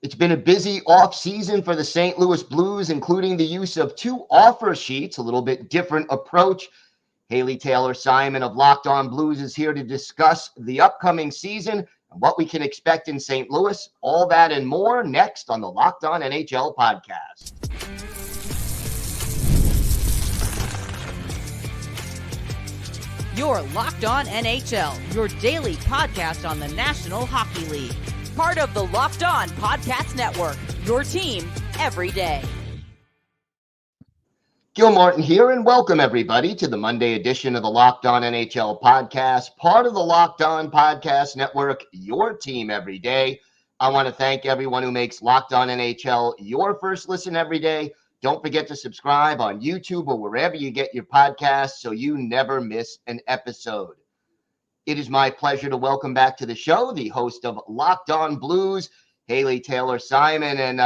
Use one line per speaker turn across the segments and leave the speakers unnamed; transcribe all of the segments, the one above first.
It's been a busy offseason for the St. Louis Blues, including the use of two offer sheets, a little bit different approach. Haley Taylor Simon of Locked On Blues is here to discuss the upcoming season and what we can expect in St. Louis. All that and more next on the Locked On NHL podcast.
You're Locked On NHL, your daily podcast on the National Hockey League. Part of the Locked On Podcast Network, your team every day.
Gil Martin here, and welcome everybody to the Monday edition of the Locked On NHL podcast, part of the Locked On Podcast Network, your team every day. I want to thank everyone who makes Locked On NHL your first listen every day. Don't forget to subscribe on YouTube or wherever you get your podcasts so you never miss an episode. It is my pleasure to welcome back to the show the host of Locked On Blues, Haley Taylor Simon. And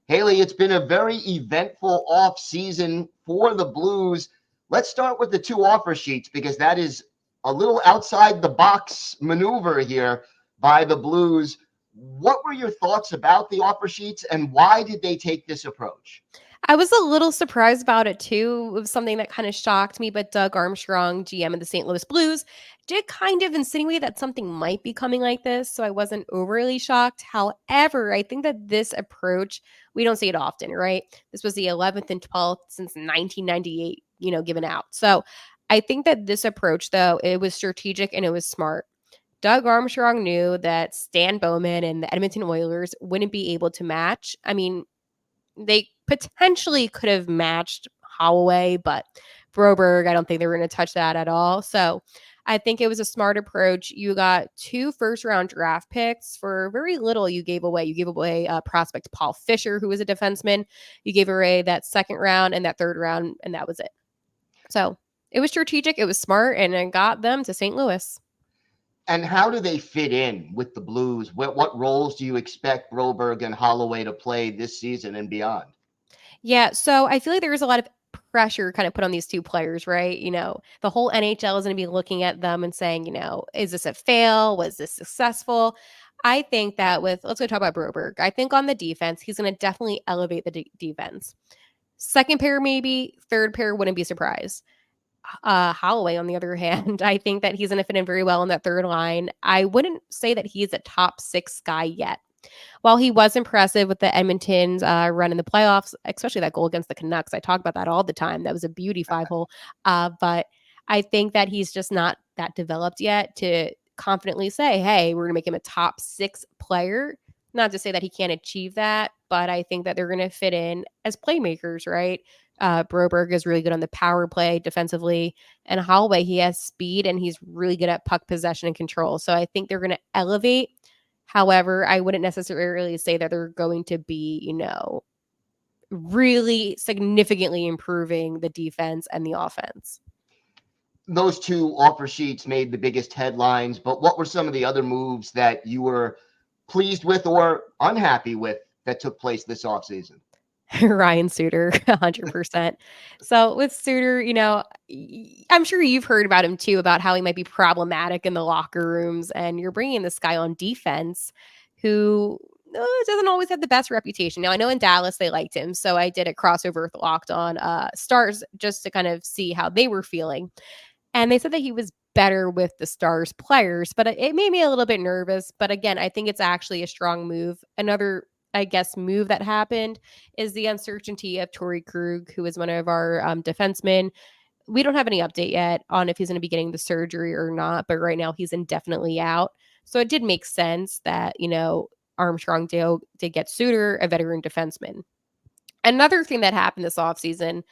Haley, it's been a very eventful offseason for the Blues. Let's start with the two offer sheets because that is a little outside the box maneuver here by the Blues. What were your thoughts about the offer sheets and why did they take this approach?
I was a little surprised about it too. It was something that kind of shocked me, but Doug Armstrong, GM of the St. Louis Blues, did kind of insinuate that something might be coming like this, so I wasn't overly shocked. However, I think that this approach, we don't see it often, right? This was the 11th and 12th since 1998, given out. So I think that this approach, though, it was strategic and it was smart. Doug Armstrong knew that Stan Bowman and the Edmonton Oilers wouldn't be able to match. I mean, they potentially could have matched Holloway, but Broberg, I don't think they were going to touch that at all. So I think it was a smart approach. You got 2 first-round draft picks for very little you gave away. You gave away prospect Paul Fisher, who was a defenseman. You gave away that second round and that third round, and that was it. So it was strategic. It was smart, and it got them to St. Louis.
And how do they fit in with the Blues? What roles do you expect Broberg and Holloway to play this season and beyond?
Yeah, so I feel like there is a lot of pressure kind of put on these two players, right? The whole NHL is going to be looking at them and saying, is this a fail? Was this successful? I think that let's go talk about Broberg. I think on the defense, he's going to definitely elevate the defense. Second pair, maybe. Third pair, wouldn't be surprised. Holloway, on the other hand, I think that he's going to fit in very well in that third line. I wouldn't say that he's a top 6 guy yet. While he was impressive with the Edmonton's run in the playoffs, especially that goal against the Canucks, I talk about that all the time. That was a beauty 5-hole. But I think that he's just not that developed yet to confidently say, hey, we're going to make him a top 6 player. Not to say that he can't achieve that, but I think that they're going to fit in as playmakers, right? Broberg is really good on the power play defensively, and Holloway, he has speed and he's really good at puck possession and control. So I think they're going to elevate. However, I wouldn't necessarily say that they're going to be, really significantly improving the defense and the offense.
Those two offer sheets made the biggest headlines, but what were some of the other moves that you were pleased with or unhappy with that took place this offseason?
Ryan Suter, 100%. So with Suter, I'm sure you've heard about him too, about how he might be problematic in the locker rooms. And you're bringing this guy on defense who doesn't always have the best reputation. Now, I know in Dallas they liked him. So I did a crossover with Locked On Stars just to kind of see how they were feeling. And they said that he was better with the Stars players, but it made me a little bit nervous. But again, I think it's actually a strong move. Another move that happened is the uncertainty of Torrey Krug, who is one of our defensemen. We don't have any update yet on if he's going to be getting the surgery or not, but right now he's indefinitely out. So it did make sense that, Armstrong did get Suter, a veteran defenseman. Another thing that happened this offseason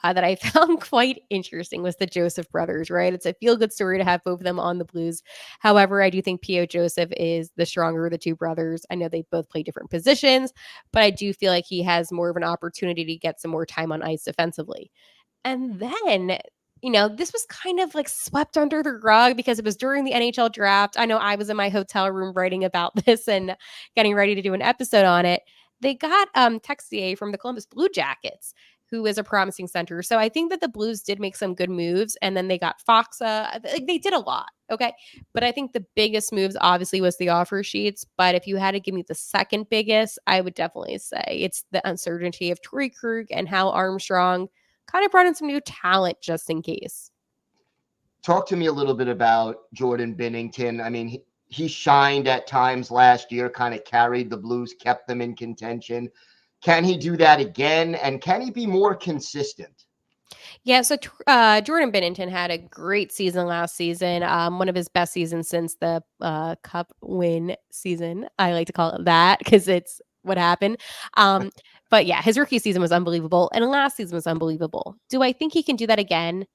that I found quite interesting was the Joseph brothers, right? It's a feel-good story to have both of them on the Blues. However, I do think P.O. Joseph is the stronger of the two brothers. I know they both play different positions, but I do feel like he has more of an opportunity to get some more time on ice defensively. And then, this was kind of like swept under the rug because it was during the NHL draft. I know I was in my hotel room writing about this and getting ready to do an episode on it. They got Texier from the Columbus Blue Jackets, who is a promising center. So I think that the Blues did make some good moves, and then they got Foxa. Like, they did a lot, okay? But I think the biggest moves obviously was the offer sheets. But if you had to give me the second biggest, I would definitely say it's the uncertainty of Torrey Krug and how Armstrong kind of brought in some new talent just in case.
Talk to me a little bit about Jordan Binnington. I mean, he shined at times last year, kind of carried the Blues, kept them in contention. Can he do that again? And can he be more consistent?
Yeah, so Jordan Binnington had a great season last season, one of his best seasons since the Cup win season. I like to call it that because it's what happened. But yeah, his rookie season was unbelievable, and last season was unbelievable. Do I think he can do that again?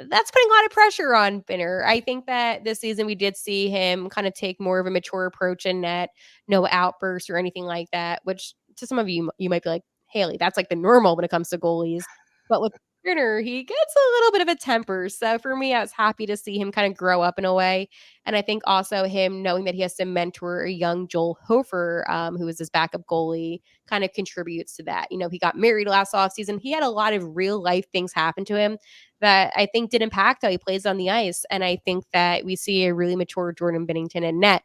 That's putting a lot of pressure on Binner. I think that this season we did see him kind of take more of a mature approach in net, no outbursts or anything like that, which to some of you might be like, Haley, that's like the normal when it comes to goalies. But with Binner, he gets a little bit of a temper. So for me, I was happy to see him kind of grow up in a way. And I think also him knowing that he has to mentor a young Joel Hofer, who is his backup goalie, kind of contributes to that. You know, he got married last offseason. He had a lot of real life things happen to him that I think did impact how he plays on the ice. And I think that we see a really mature Jordan Binnington in net.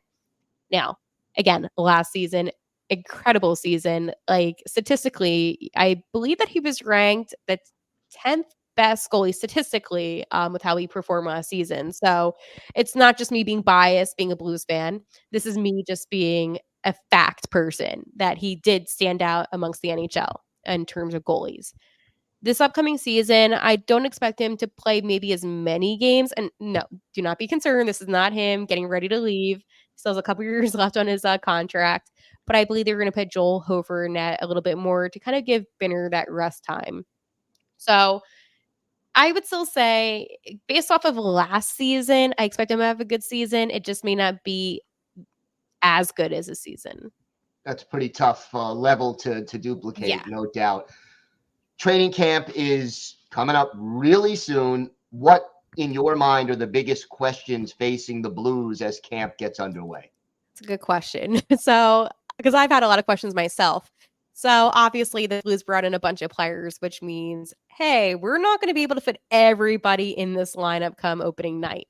Now, again, last season, incredible season. Like statistically, I believe that he was ranked the 10th best goalie statistically with how he performed last season. So it's not just me being biased, being a Blues fan. This is me just being a fact person that he did stand out amongst the NHL in terms of goalies. This upcoming season, I don't expect him to play maybe as many games. And no, do not be concerned. This is not him getting ready to leave. He still has a couple years left on his contract. But I believe they're going to put Joel Hofer in net a little bit more to kind of give Binner that rest time. So I would still say, based off of last season, I expect him to have a good season. It just may not be as good as a season.
That's a pretty tough level to duplicate,
Yeah.
no doubt. Training camp is coming up really soon. What, in your mind, are the biggest questions facing the Blues as camp gets underway?
It's a good question. So, because I've had a lot of questions myself. So, obviously, the Blues brought in a bunch of players, which means, hey, we're not going to be able to fit everybody in this lineup come opening night.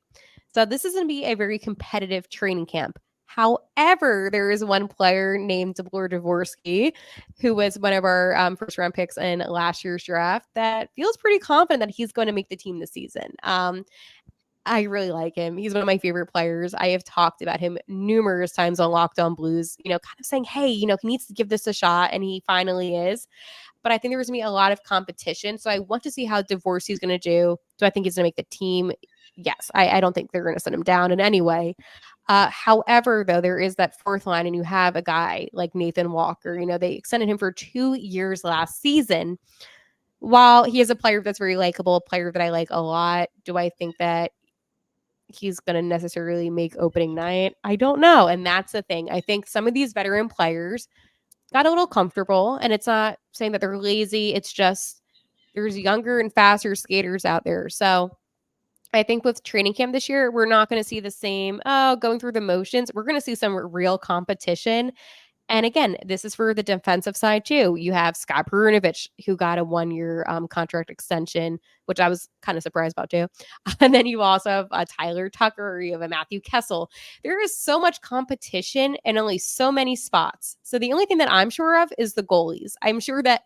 So, this is going to be a very competitive training camp. However, there is one player named Dvorak Dvorsky, who was one of our first round picks in last year's draft, that feels pretty confident that he's going to make the team this season. I really like him. He's one of my favorite players. I have talked about him numerous times on Locked On Blues, kind of saying, hey, he needs to give this a shot, and he finally is. But I think there's going to be a lot of competition. So I want to see how Dvorsky is going to do. Do I think he's going to make the team? Yes. I don't think they're going to send him down in any way. However, though, there is that fourth line, and you have a guy like Nathan Walker. They extended him for 2 years last season. While he is a player that's very likable, a player that I like a lot, do I think that he's going to necessarily make opening night? I don't know. And that's the thing. I think some of these veteran players got a little comfortable, and it's not saying that they're lazy. It's just there's younger and faster skaters out there. So I think with training camp this year, we're not going to see the same, going through the motions. We're going to see some real competition. And again, this is for the defensive side too. You have Scott Perunovich, who got a 1-year contract extension, which I was kind of surprised about too. And then you also have Tyler Tucker, or you have a Matthew Kessel. There is so much competition and only so many spots. So the only thing that I'm sure of is the goalies. I'm sure that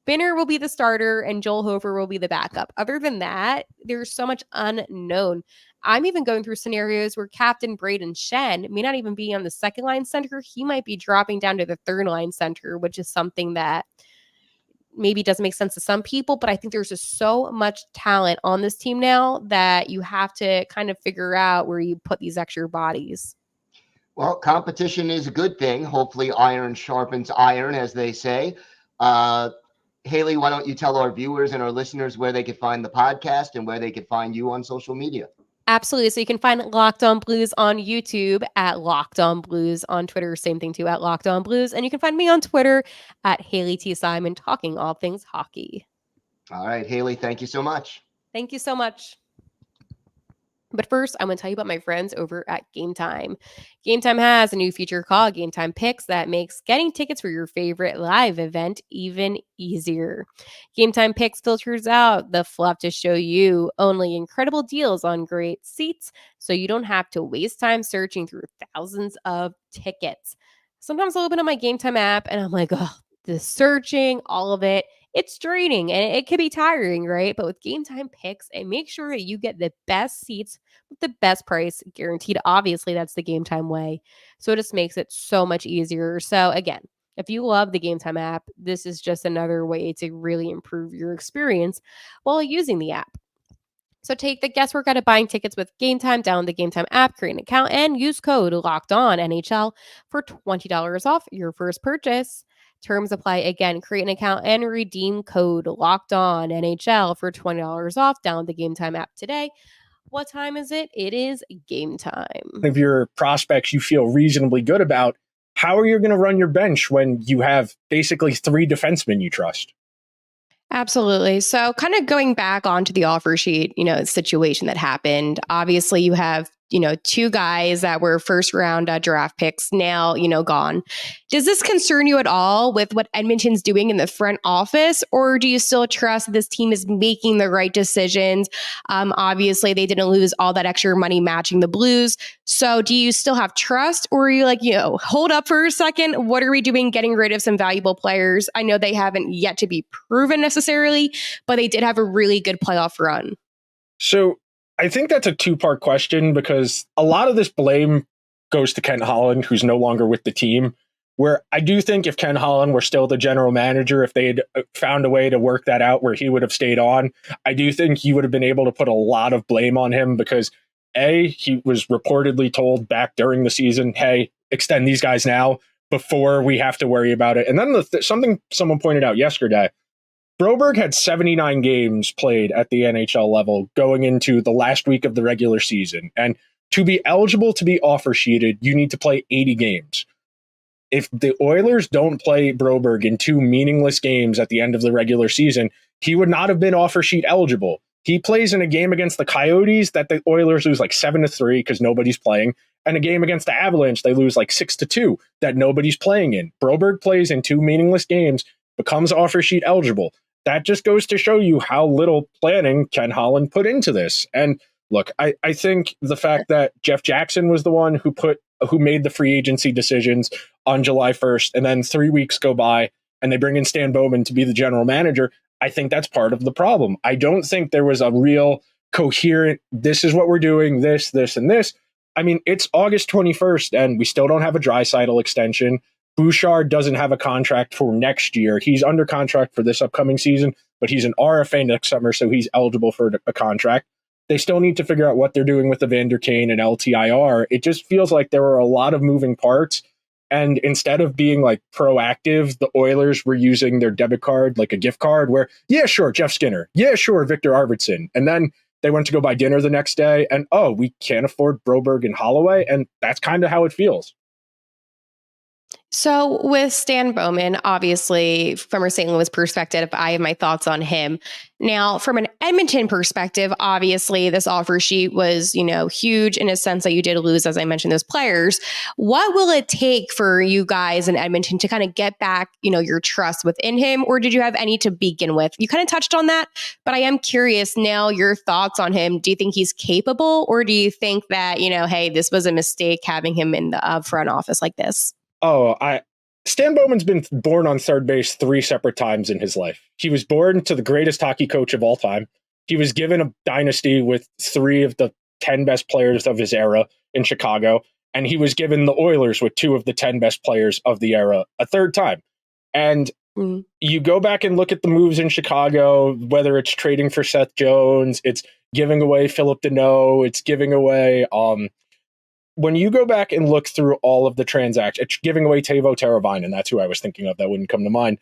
Binner will be the starter and Joel Hofer will be the backup. Other than that, there's so much unknown. I'm even going through scenarios where Captain Braden Shen may not even be on the second line center. He might be dropping down to the third line center, which is something that maybe doesn't make sense to some people, but I think there's just so much talent on this team now that you have to kind of figure out where you put these extra bodies.
Well, competition is a good thing. Hopefully iron sharpens iron, as they say. Haley, why don't you tell our viewers and our listeners where they could find the podcast and where they could find you on social media?
Absolutely. So you can find Locked On Blues on YouTube at Locked On Blues, on Twitter, same thing too, at Locked On Blues. And you can find me on Twitter at Haley T. Simon, talking all things hockey.
All right, Haley, thank you so much.
Thank you so much. But first, I'm going to tell you about my friends over at Gametime. Gametime has a new feature called Gametime Picks that makes getting tickets for your favorite live event even easier. Gametime Picks filters out the fluff to show you only incredible deals on great seats, so you don't have to waste time searching through thousands of tickets. Sometimes I'll open up my Gametime app and I'm like, oh, the searching, all of it. It's draining and it can be tiring, right? But with Gametime Picks, it makes sure that you get the best seats with the best price guaranteed. Obviously, that's the Gametime way. So it just makes it so much easier. So again, if you love the Gametime app, this is just another way to really improve your experience while using the app. So take the guesswork out of buying tickets with Gametime. Download the Gametime app, create an account, and use code Locked On NHL for $20 off your first purchase. Terms apply. Again, create an account and redeem code Locked On NHL for $20 off. Download the Gametime app today. What time is it? It is game time.
If your prospects you feel reasonably good about, how are you going to run your bench when you have basically 3 defensemen you trust?
Absolutely. So kind of going back onto the offer sheet, situation that happened. Obviously, you have, 2 guys that were first round draft picks now, gone. Does this concern you at all with what Edmonton's doing in the front office, or do you still trust this team is making the right decisions? Obviously, they didn't lose all that extra money matching the Blues. So do you still have trust, or are you like, hold up for a second? What are we doing getting rid of some valuable players? I know they haven't yet to be proven necessarily, but they did have a really good playoff run.
So I think that's a 2-part question, because a lot of this blame goes to Ken Holland, who's no longer with the team, where I do think if Ken Holland were still the general manager, if they had found a way to work that out where he would have stayed on, I do think he would have been able to put a lot of blame on him, because he was reportedly told back during the season, hey, extend these guys now before we have to worry about it. And then something someone pointed out yesterday, Broberg had 79 games played at the NHL level going into the last week of the regular season. And to be eligible to be offer sheeted, you need to play 80 games. If the Oilers don't play Broberg in 2 meaningless games at the end of the regular season, he would not have been offer sheet eligible. He plays in a game against the Coyotes that the Oilers lose like 7-3 because nobody's playing, and a game against the Avalanche they lose like 6-2 that nobody's playing in. Broberg plays in 2 meaningless games, becomes offer sheet eligible. That just goes to show you how little planning Ken Holland put into this. And look, I think the fact that Jeff Jackson was the one who made the free agency decisions on July 1st, and then 3 weeks go by and they bring in Stan Bowman to be the general manager, I think that's part of the problem. I don't think there was a real coherent, this is what we're doing, this, and this. I mean, it's August 21st and we still don't have a Draisaitl extension. Bouchard doesn't have a contract for next year. He's under contract for this upcoming season, but he's an RFA next summer, so he's eligible for a contract. They still need to figure out what they're doing with Evander Kane and LTIR. It just feels like there were a lot of moving parts. And instead of being like proactive, the Oilers were using their debit card like a gift card where, yeah, sure, Jeff Skinner. Yeah, sure, Victor Arvidsson. And then they went to go buy dinner the next day and, oh, we can't afford Broberg and Holloway. And that's kind of how it feels.
So with Stan Bowman, obviously from a St. Louis perspective, I have my thoughts on him. Now, from an Edmonton perspective, obviously this offer sheet was, huge in a sense that you did lose, as I mentioned, those players. What will it take for you guys in Edmonton to kind of get back, your trust within him? Or did you have any to begin with? You kind of touched on that, but I am curious now your thoughts on him. Do you think he's capable, or do you think that, hey, this was a mistake having him in the front office like this?
Stan Bowman's been born on third base 3 separate times in his life. He was born to the greatest hockey coach of all time. He was given a dynasty with 3 of the 10 best players of his era in Chicago, and he was given the Oilers with 2 of the 10 best players of the era a third time. And you go back and look at the moves in Chicago, whether it's trading for Seth Jones, it's giving away Philip Deneau, it's giving away when you go back and look through all of the transactions, it's giving away Teuvo Teravainen, that's who I was thinking of, that wouldn't come to mind.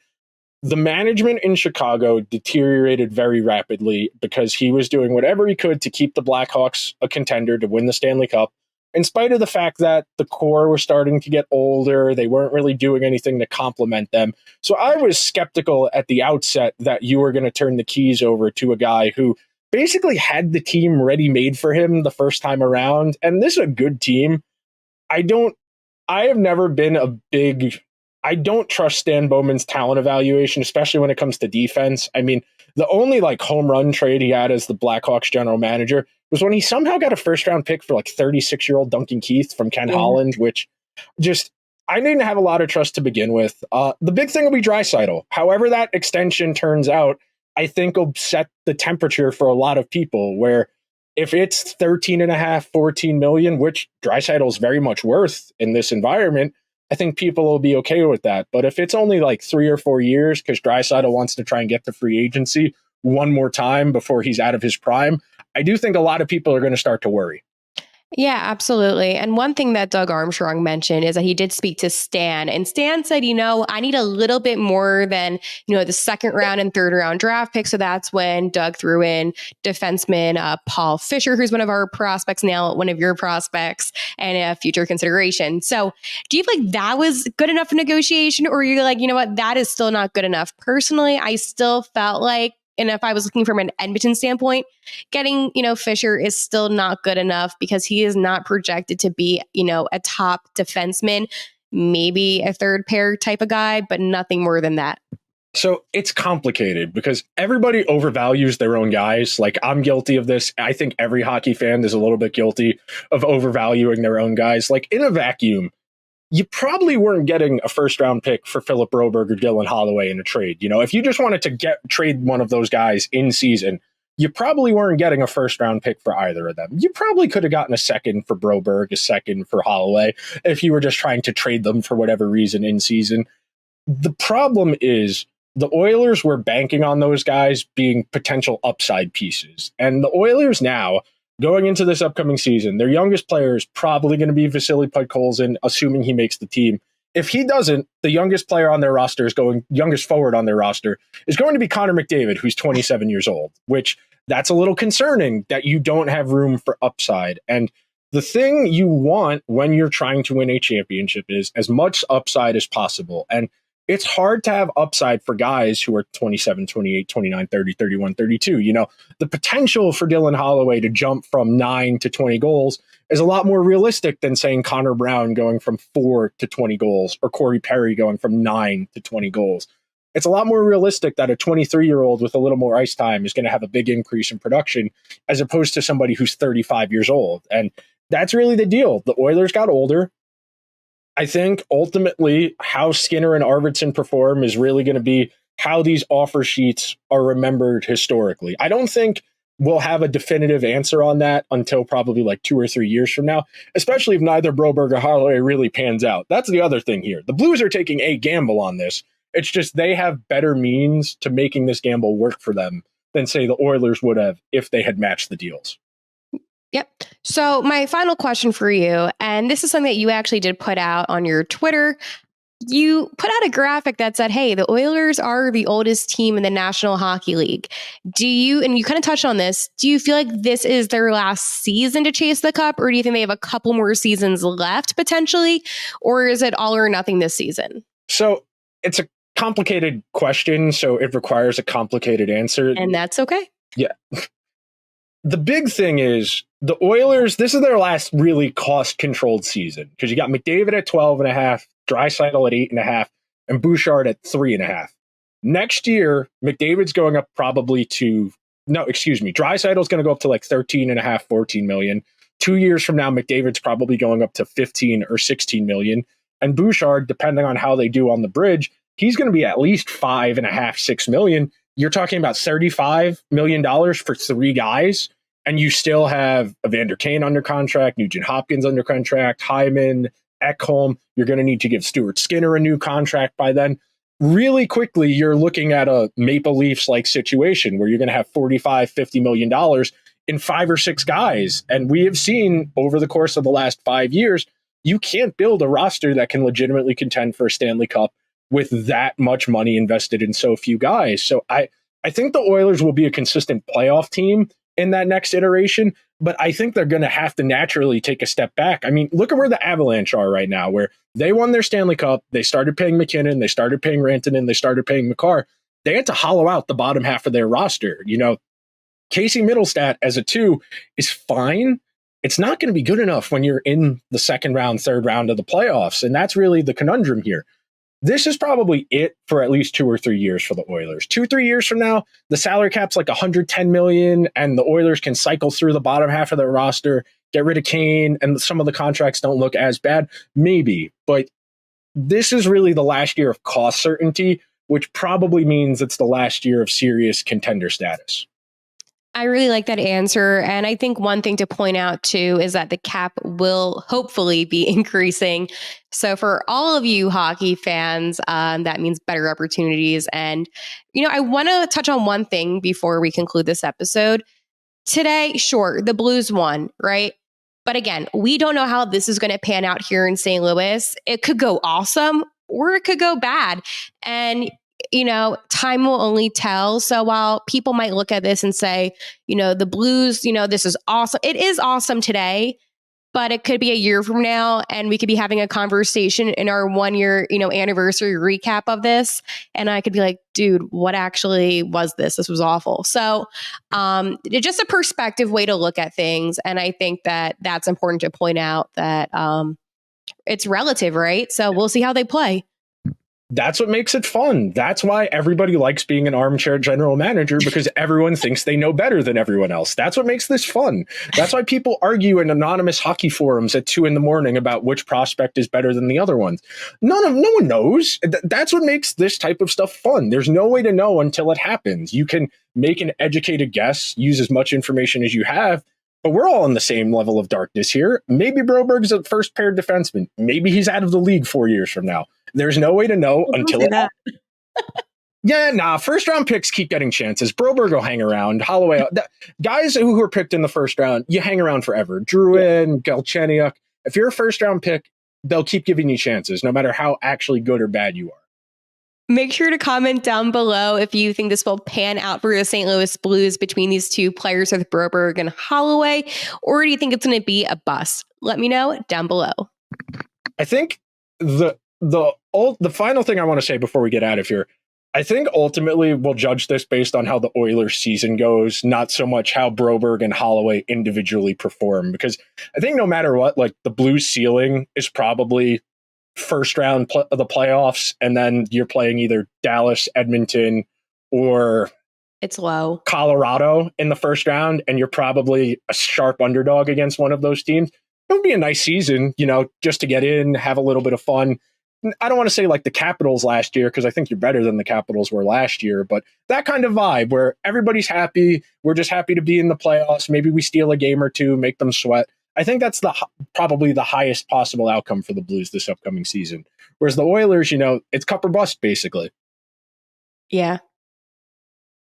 The management in Chicago deteriorated very rapidly because he was doing whatever he could to keep the Blackhawks a contender to win the Stanley Cup, in spite of the fact that the core was starting to get older. They weren't really doing anything to complement them. So I was skeptical at the outset that you were going to turn the keys over to a guy who basically had the team ready made for him the first time around. And this is a good team. I have never been I don't trust Stan Bowman's talent evaluation, especially when it comes to defense. I mean, the only like home run trade he had as the Blackhawks general manager was when he somehow got a first round pick for like 36-year-old Duncan Keith from Ken Holland, which just, I didn't have a lot of trust to begin with. The big thing will be Draisaitl. However that extension turns out, I think will set the temperature for a lot of people, where if it's 13.5, 14 million, which Draisaitl is very much worth in this environment, I think people will be okay with that. But if it's only like 3 or 4 years because Draisaitl wants to try and get to free agency one more time before he's out of his prime, I do think a lot of people are going to start to worry.
Yeah, absolutely. And one thing that Doug Armstrong mentioned is that he did speak to Stan, and Stan said, I need a little bit more than, the second round and third round draft picks. So that's when Doug threw in defenseman Paul Fisher, who's one of our prospects now, one of your prospects, and a future consideration. So do you feel like that was good enough negotiation, or you're like, what, that is still not good enough? Personally, I still felt like, and if I was looking from an Edmonton standpoint, getting, Fisher is still not good enough because he is not projected to be, a top defenseman, maybe a third pair type of guy, but nothing more than that.
So it's complicated because everybody overvalues their own guys. Like, I'm guilty of this. I think every hockey fan is a little bit guilty of overvaluing their own guys. Like, in a vacuum, you probably weren't getting a first round pick for Philip Broberg or Dylan Holloway in a trade. If you just wanted to trade one of those guys in season, you probably weren't getting a first round pick for either of them. You probably could have gotten a second for Broberg, a second for Holloway, if you were just trying to trade them for whatever reason in season. The problem is the Oilers were banking on those guys being potential upside pieces. And the Oilers now, going into this upcoming season, their youngest player is probably going to be Vasily Podkolzin, assuming he makes the team. If he doesn't, the youngest forward on their roster is going to be Connor McDavid, who's 27 years old, which that's a little concerning that you don't have room for upside. And the thing you want when you're trying to win a championship is as much upside as possible. And it's hard to have upside for guys who are 27, 28, 29, 30, 31, 32. The potential for Dylan Holloway to jump from 9 to 20 goals is a lot more realistic than saying Connor Brown going from 4 to 20 goals or Corey Perry going from 9 to 20 goals. It's a lot more realistic that a 23-year-old with a little more ice time is going to have a big increase in production as opposed to somebody who's 35 years old. And that's really the deal. The Oilers got older. I think ultimately how Skinner and Arvidsson perform is really going to be how these offer sheets are remembered historically. I don't think we'll have a definitive answer on that until probably like 2 or 3 years from now, especially if neither Broberg or Holloway really pans out. That's the other thing here. The Blues are taking a gamble on this. It's just they have better means to making this gamble work for them than, say, the Oilers would have if they had matched the deals.
Yep. So my final question for you, and this is something that you actually did put out on your Twitter. You put out a graphic that said, hey, the Oilers are the oldest team in the National Hockey League. And you kind of touched on this, do you feel like this is their last season to chase the cup, or do you think they have a couple more seasons left potentially, or is it all or nothing this season?
So it's a complicated question, so it requires a complicated answer.
And that's okay.
Yeah. The big thing is the Oilers, this is their last really cost-controlled season because you got McDavid at 12.5, Draisaitl at 8.5, and Bouchard at 3.5. Next year, McDavid's going up probably to, Draisaitl's going to go up to like 13.5, 14 million. 2 years from now, McDavid's probably going up to 15 or 16 million. And Bouchard, depending on how they do on the bridge, he's going to be at least 5.5, 6 million. You're talking about $35 million for 3 guys, and you still have Evander Kane under contract, Nugent Hopkins under contract, Hyman, Ekholm. You're going to need to give Stuart Skinner a new contract by then. Really quickly, you're looking at a Maple Leafs-like situation where you're going to have $45, $50 million in 5 or 6 guys. And we have seen over the course of the last 5 years, you can't build a roster that can legitimately contend for a Stanley Cup with that much money invested in so few guys. So I think the Oilers will be a consistent playoff team in that next iteration, but I think they're going to have to naturally take a step back. I mean, look at where the Avalanche are right now, where they won their Stanley Cup, they started paying McKinnon, they started paying Rantanen, they started paying Makar. They had to hollow out the bottom half of their roster. Casey Middlestat as a 2 is fine. It's not going to be good enough when you're in the second round, third round of the playoffs. And that's really the conundrum here. This is probably it for at least 2 or 3 years for the Oilers. 2-3 years from now, the salary cap's like $110 million, and the Oilers can cycle through the bottom half of their roster, get rid of Kane, and some of the contracts don't look as bad. Maybe, but this is really the last year of cost certainty, which probably means it's the last year of serious contender status.
I really like that answer. And I think one thing to point out too is that the cap will hopefully be increasing. So for all of you hockey fans, that means better opportunities. And, I want to touch on one thing before we conclude this episode. Today, sure, the Blues won, right? But again, we don't know how this is going to pan out here in St. Louis. It could go awesome or it could go bad. And time will only tell. So while people might look at this and say, the Blues, this is awesome. It is awesome today, but it could be a year from now and we could be having a conversation in our 1 year, anniversary recap of this. And I could be like, dude, what actually was this? This was awful. So it's just a perspective way to look at things. And I think that that's important to point out that it's relative, right? So we'll see how they play.
That's what makes it fun. That's why everybody likes being an armchair general manager, because everyone thinks they know better than everyone else. That's what makes this fun. That's why people argue in anonymous hockey forums at 2 a.m. about which prospect is better than the other ones. No one knows. That's what makes this type of stuff fun. There's no way to know until it happens. You can make an educated guess, use as much information as you have, but we're all in the same level of darkness here. Maybe Broberg's a first pair defenseman. Maybe he's out of the league 4 years from now. There's no way to know until it happens. First round picks keep getting chances. Broberg will hang around. Holloway, guys who are picked in the first round, you hang around forever. Druin, Galchenyuk. If you're a first round pick, they'll keep giving you chances, no matter how actually good or bad you are.
Make sure to comment down below if you think this will pan out for the St. Louis Blues between these two players with Broberg and Holloway, or do you think it's going to be a bust? Let me know down below.
I think the final thing I want to say before we get out of here, I think ultimately we'll judge this based on how the Oilers season goes, not so much how Broberg and Holloway individually perform, because I think no matter what, like the Blues ceiling is probably first round of the playoffs, and then you're playing either Dallas, Edmonton, or
it's low
Colorado in the first round, and you're probably a sharp underdog against one of those teams. It would be a nice season, just to get in, have a little bit of fun. I don't want to say like the Capitals last year, because I think you're better than the Capitals were last year, but that kind of vibe where everybody's happy. We're just happy to be in the playoffs. Maybe we steal a game or two, make them sweat. I think that's probably the highest possible outcome for the Blues this upcoming season. Whereas the Oilers, it's cup or bust, basically.
Yeah.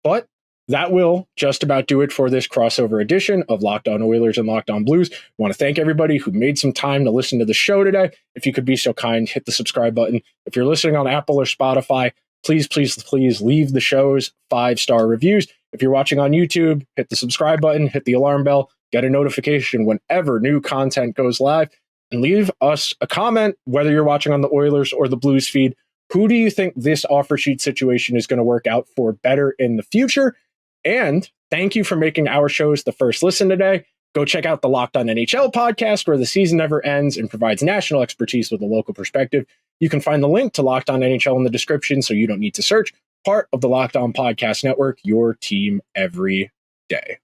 But that will just about do it for this crossover edition of Locked On Oilers and Locked On Blues. I want to thank everybody who made some time to listen to the show today. If you could be so kind, hit the subscribe button. If you're listening on Apple or Spotify, please leave the show's 5-star reviews. If you're watching on YouTube, hit the subscribe button, hit the alarm bell, get a notification whenever new content goes live, and leave us a comment, whether you're watching on the Oilers or the Blues feed. Who do you think this offer sheet situation is going to work out for better in the future? And thank you for making our shows the first listen today. Go check out the Locked On NHL podcast, where the season never ends and provides national expertise with a local perspective. You can find the link to Locked On NHL in the description, so you don't need to search. Part of the Locked On Podcast Network, your team every day.